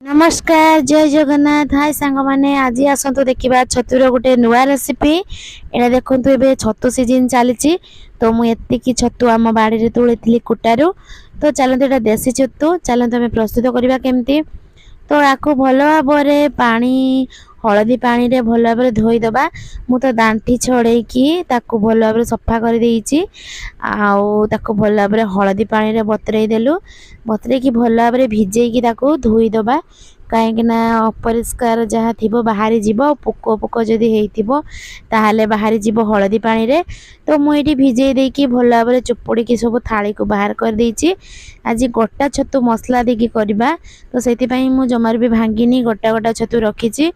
नमस्कार जय जगन्नाथ हाय सांग माने आज आसतु देखा छतुर गोटे नुआ रेसिपी एटा देखु ए छतु सीजन चली तो मुझे छतु आम बाड़ी तोड़ी कुटारू तो चलते एटा देसी छतु चलते आम प्रस्तुत करवा केमती तो आपको भल भाव पानी हलदी पानी रे भल भाव धोईदबा मु तो दांठी छड़े कि भल भाव सफा कर देइछि आउ ताको भल भाव हलदी पानी रे बतरई देलु बतरे कि भल भाव भिजे कि धोईदबा कहीं अपरिष्कार जहाँ थी बाहरी जीव पोक पोक जदि होइथिबो ताहाले बाहरी जीव हलदी पानी रे तो मुझे भिजे देकी भल भाव चुपुड़ी की सब थाली को बाहर कर देइछि आज गोटा छतु मसला देकी करबा तो सेति पई मु जमार भी भांगिनी गोटा गोटा छतु रखीछि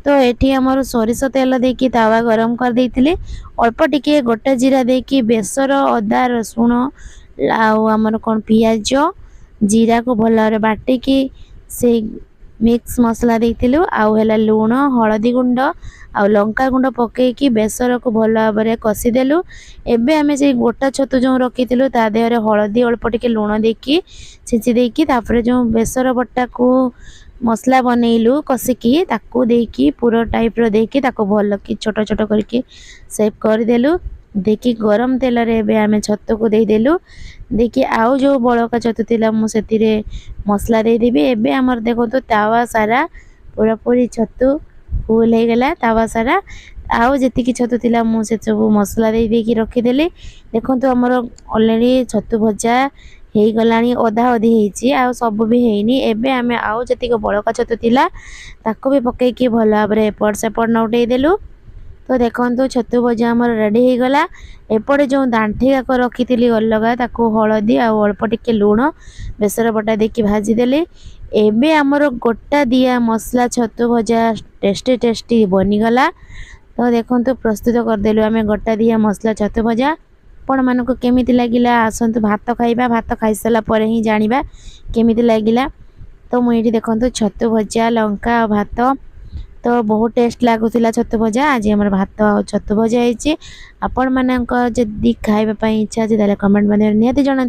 तो एठी हमर सोरिष तेल देकी तावा गरम कर देइथिले अल्प टिके गोटा जीरा देकी बेसर अदा रसुण आउ हमर कोन पियाज जीरा को भल भाव बाटिकी से मिक्स मसला देइथिलु आउ हेला लूण हलदी गुंड आउ लंका गुंड पकेकी बेसर को भल भाव कषि देलु एबे आमे से गोटा छतु जो रखिथिलु ता देहरे हलदी अल्प टिके लूण देकी छिंची देकी तापर जो बेसर बट्टा को मसला बनैलु कषिकी ताकू देकी पूरा टाइप रो देकी ताको भल की छोट छोट करके सेव कर देलु देखी गरम तेल रे बे आमे छतु को दे देलु देखी आउ जो बड़का छतु थिला मु सेतिरे मसला दे देबी एबे हमर देखो तो तावा सारा पूरा पूरी छतु फुल हे गेला तावा सारा आउ जति की छतु थिला मु से सब मसला दे दे की रखी देली देखो तो हमर ऑलरेडी छतु भजा हे गलानी ओधा ओधी हेची आउ सब भी हेनी एबे आमे आउ जति को बड़का छतु थिला ताको भी पके की भल भाबरे एपट सेपट नउटै देलु तो देखो छतु भजा आमर रेडी हो गला एपटे जो दांठी जाक रखी अलगा ताको हलदी आउ अल्प टिके लूण बेसर बटा देकी भाजी देले एबे आमर गोटा दिया मसला छतु भजा टेस्टी टेस्टी बनीगला तो देखो प्रस्तुत करदेलु आम गोटा दिया मसला छतु भजा आपण मानक केमिति लागिला आसंतु भात खाइबा भात खाई सारा पर ही जानिबा केमिति लागिला तो मुझे देखो छतु भजा लंका भात तो बहुत टेस्ट लगुला छतु भजा आज आम भात और छतु भजा होती आपण मानक जदि खाइबा पई इच्छा अछि ताले कमेंट माध्यम निहाती जणांतु।